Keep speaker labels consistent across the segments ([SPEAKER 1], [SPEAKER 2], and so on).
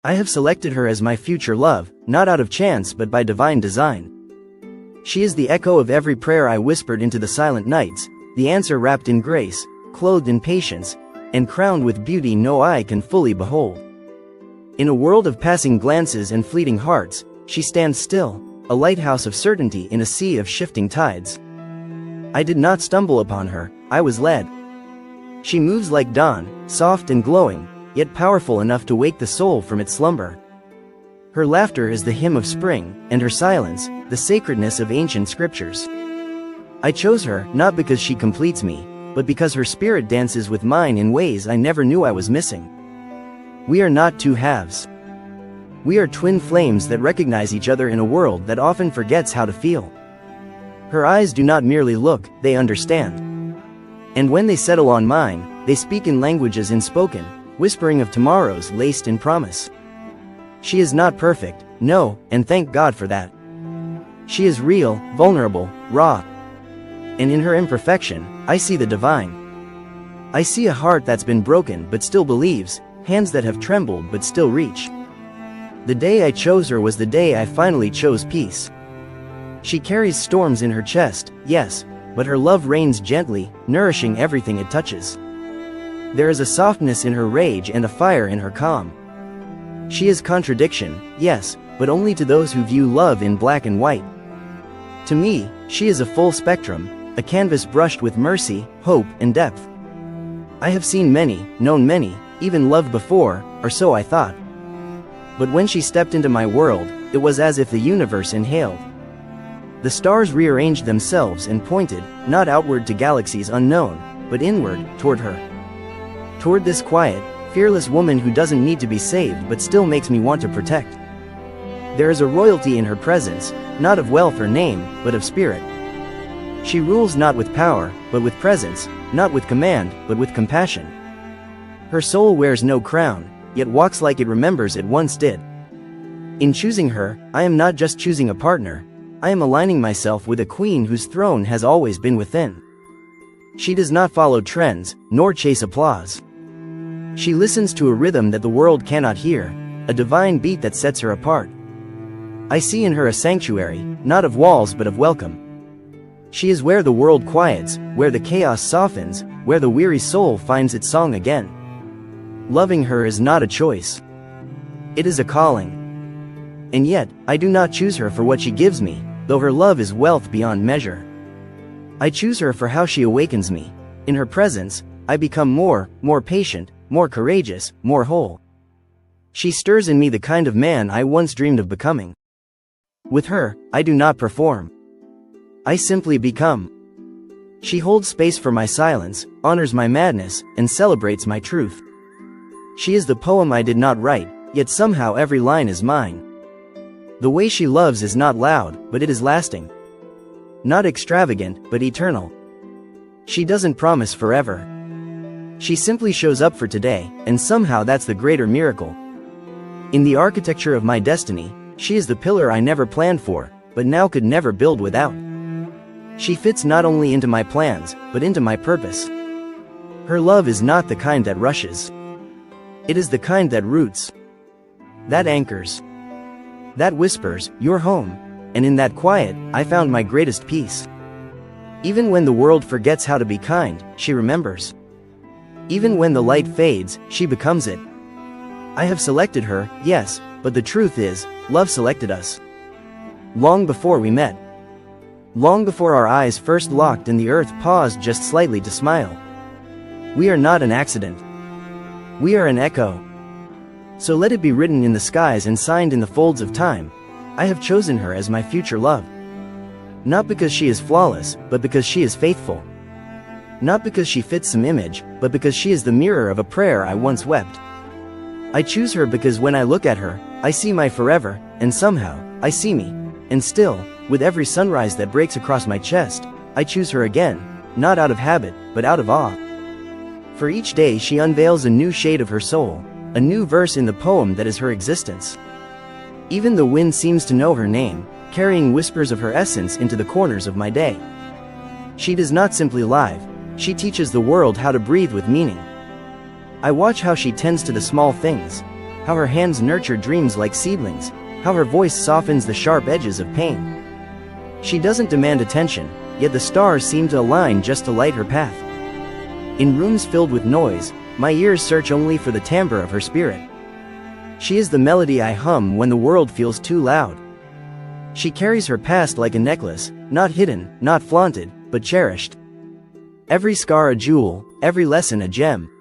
[SPEAKER 1] I have selected her as my future love, not out of chance but by divine design. She is the echo of every prayer I whispered into the silent nights, the answer wrapped in grace, clothed in patience, and crowned with beauty no eye can fully behold. In a world of passing glances and fleeting hearts, she stands still, a lighthouse of certainty in a sea of shifting tides. I did not stumble upon her, I was led. She moves like dawn, soft and glowing, yet powerful enough to wake the soul from its slumber. Her laughter is the hymn of spring, and her silence, the sacredness of ancient scriptures. I chose her, not because she completes me, but because her spirit dances with mine in ways I never knew I was missing. We are not two halves. We are twin flames that recognize each other in a world that often forgets how to feel. Her eyes do not merely look, they understand. And when they settle on mine, they speak in languages unspoken, whispering of tomorrows laced in promise. She is not perfect, no, and thank God for that. She is real, vulnerable, raw. And in her imperfection, I see the divine. I see a heart that's been broken but still believes, hands that have trembled but still reach. The day I chose her was the day I finally chose peace. She carries storms in her chest, yes, but her love reigns gently, nourishing everything it touches. There is a softness in her rage and a fire in her calm. She is contradiction, yes, but only to those who view love in black and white. To me, she is a full spectrum, a canvas brushed with mercy, hope, and depth. I have seen many, known many, even loved before, or so I thought. But when she stepped into my world, it was as if the universe inhaled. The stars rearranged themselves and pointed, not outward to galaxies unknown, but inward, toward her. Toward this quiet, fearless woman who doesn't need to be saved but still makes me want to protect. There is a royalty in her presence, not of wealth or name, but of spirit. She rules not with power, but with presence, not with command, but with compassion. Her soul wears no crown, yet walks like it remembers it once did. In choosing her, I am not just choosing a partner, I am aligning myself with a queen whose throne has always been within. She does not follow trends, nor chase applause. She listens to a rhythm that the world cannot hear, a divine beat that sets her apart. I see in her a sanctuary, not of walls but of welcome. She is where the world quiets, where the chaos softens, where the weary soul finds its song again. Loving her is not a choice. It is a calling. And yet, I do not choose her for what she gives me, though her love is wealth beyond measure. I choose her for how she awakens me. In her presence, I become more patient, more courageous, more whole. She stirs in me the kind of man I once dreamed of becoming. With her, I do not perform. I simply become. She holds space for my silence, honors my madness, and celebrates my truth. She is the poem I did not write, yet somehow every line is mine. The way she loves is not loud, but it is lasting. Not extravagant, but eternal. She doesn't promise forever. She simply shows up for today, and somehow that's the greater miracle. In the architecture of my destiny, she is the pillar I never planned for, but now could never build without. She fits not only into my plans, but into my purpose. Her love is not the kind that rushes. It is the kind that roots. That anchors. That whispers, "You're home." And in that quiet, I found my greatest peace. Even when the world forgets how to be kind, she remembers. Even when the light fades, she becomes it. I have selected her, yes, but the truth is, love selected us. Long before we met. Long before our eyes first locked and the earth paused just slightly to smile. We are not an accident. We are an echo. So let it be written in the skies and signed in the folds of time. I have chosen her as my future love. Not because she is flawless, but because she is faithful. Not because she fits some image, but because she is the mirror of a prayer I once wept. I choose her because when I look at her, I see my forever, and somehow, I see me. And still, with every sunrise that breaks across my chest, I choose her again, not out of habit, but out of awe. For each day she unveils a new shade of her soul, a new verse in the poem that is her existence. Even the wind seems to know her name, carrying whispers of her essence into the corners of my day. She does not simply live, she teaches the world how to breathe with meaning. I watch how she tends to the small things, how her hands nurture dreams like seedlings, how her voice softens the sharp edges of pain. She doesn't demand attention, yet the stars seem to align just to light her path. In rooms filled with noise, my ears search only for the timbre of her spirit. She is the melody I hum when the world feels too loud. She carries her past like a necklace, not hidden, not flaunted, but cherished. Every scar a jewel, every lesson a gem.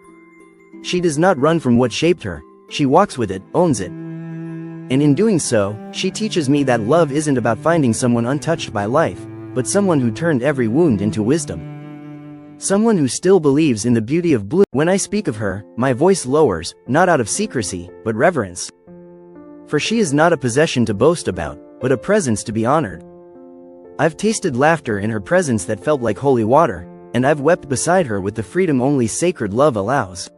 [SPEAKER 1] She does not run from what shaped her, she walks with it, owns it. And in doing so, she teaches me that love isn't about finding someone untouched by life, but someone who turned every wound into wisdom. Someone who still believes in the beauty of blue. When I speak of her, my voice lowers, not out of secrecy, but reverence. For she is not a possession to boast about, but a presence to be honored. I've tasted laughter in her presence that felt like holy water, and I've wept beside her with the freedom only sacred love allows.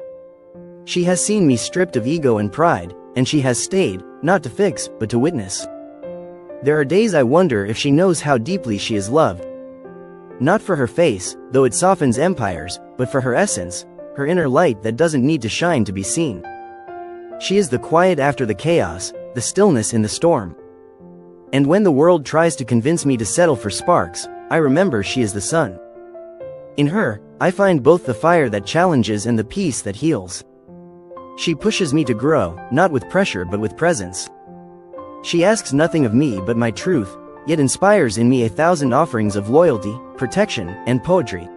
[SPEAKER 1] She has seen me stripped of ego and pride, and she has stayed, not to fix, but to witness. There are days I wonder if she knows how deeply she is loved. Not for her face, though it softens empires, but for her essence, her inner light that doesn't need to shine to be seen. She is the quiet after the chaos, the stillness in the storm. And when the world tries to convince me to settle for sparks, I remember she is the sun. In her, I find both the fire that challenges and the peace that heals. She pushes me to grow, not with pressure but with presence. She asks nothing of me but my truth, yet inspires in me 1,000 offerings of loyalty, protection, and poetry.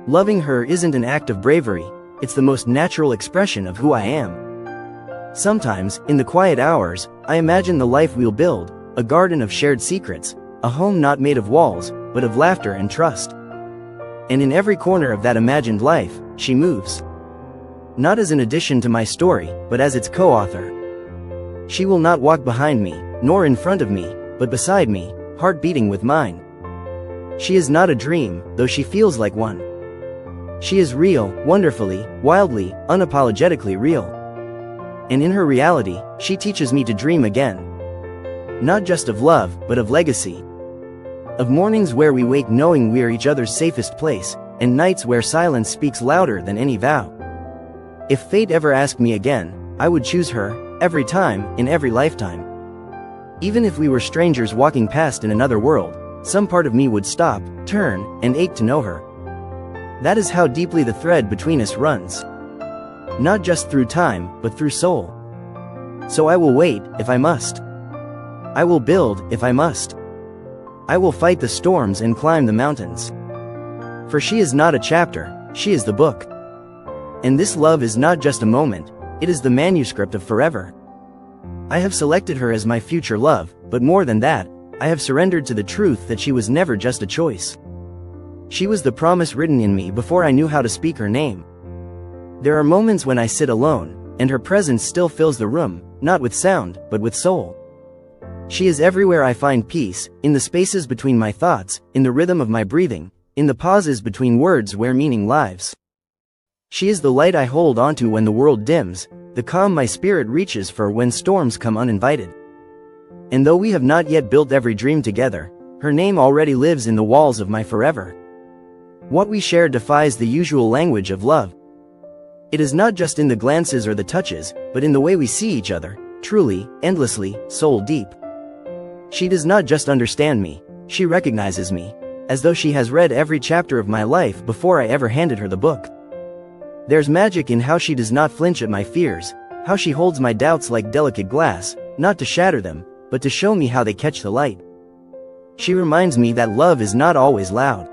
[SPEAKER 1] Loving her isn't an act of bravery, it's the most natural expression of who I am. Sometimes, in the quiet hours, I imagine the life we'll build, a garden of shared secrets, a home not made of walls, but of laughter and trust. And in every corner of that imagined life, she moves. Not as an addition to my story, but as its co-author. She will not walk behind me, nor in front of me, but beside me, heart beating with mine. She is not a dream, though she feels like one. She is real, wonderfully, wildly, unapologetically real. And in her reality, she teaches me to dream again. Not just of love, but of legacy. Of mornings where we wake knowing we are each other's safest place, and nights where silence speaks louder than any vow. If fate ever asked me again, I would choose her, every time, in every lifetime. Even if we were strangers walking past in another world, some part of me would stop, turn, and ache to know her. That is how deeply the thread between us runs. Not just through time, but through soul. So I will wait, if I must. I will build, if I must. I will fight the storms and climb the mountains. For she is not a chapter, she is the book. And this love is not just a moment, it is the manuscript of forever. I have selected her as my future love, but more than that, I have surrendered to the truth that she was never just a choice. She was the promise written in me before I knew how to speak her name. There are moments when I sit alone, and her presence still fills the room, not with sound, but with soul. She is everywhere I find peace, in the spaces between my thoughts, in the rhythm of my breathing, in the pauses between words where meaning lives. She is the light I hold onto when the world dims, the calm my spirit reaches for when storms come uninvited. And though we have not yet built every dream together, her name already lives in the walls of my forever. What we share defies the usual language of love. It is not just in the glances or the touches, but in the way we see each other, truly, endlessly, soul deep. She does not just understand me, she recognizes me, as though she has read every chapter of my life before I ever handed her the book. There's magic in how she does not flinch at my fears, how she holds my doubts like delicate glass, not to shatter them, but to show me how they catch the light. She reminds me that love is not always loud.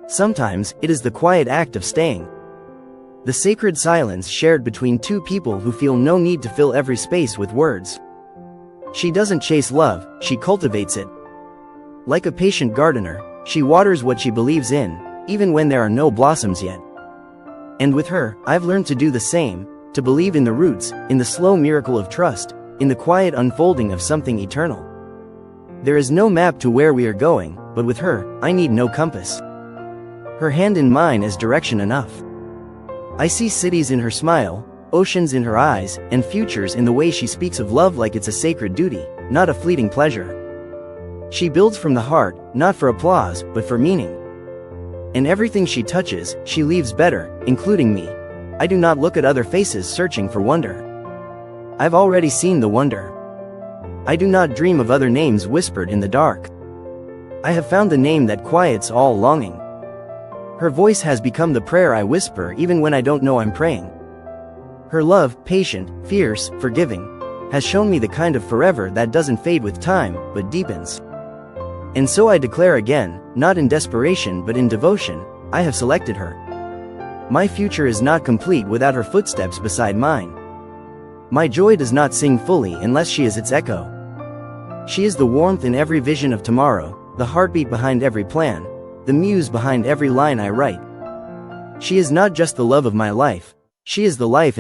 [SPEAKER 1] Sometimes, it is the quiet act of staying. The sacred silence shared between two people who feel no need to fill every space with words. She doesn't chase love, she cultivates it. Like a patient gardener, she waters what she believes in, even when there are no blossoms yet. And with her, I've learned to do the same, to believe in the roots, in the slow miracle of trust, in the quiet unfolding of something eternal. There is no map to where we are going, but with her, I need no compass. Her hand in mine is direction enough. I see cities in her smile, oceans in her eyes, and futures in the way she speaks of love like it's a sacred duty, not a fleeting pleasure. She builds from the heart, not for applause, but for meaning. And everything she touches, she leaves better, including me. I do not look at other faces searching for wonder. I've already seen the wonder. I do not dream of other names whispered in the dark. I have found the name that quiets all longing. Her voice has become the prayer I whisper even when I don't know I'm praying. Her love, patient, fierce, forgiving, has shown me the kind of forever that doesn't fade with time, but deepens. And so I declare again, not in desperation but in devotion, I have selected her. My future is not complete without her footsteps beside mine. My joy does not sing fully unless she is its echo. She is the warmth in every vision of tomorrow, the heartbeat behind every plan, the muse behind every line I write. She is not just the love of my life, she is the life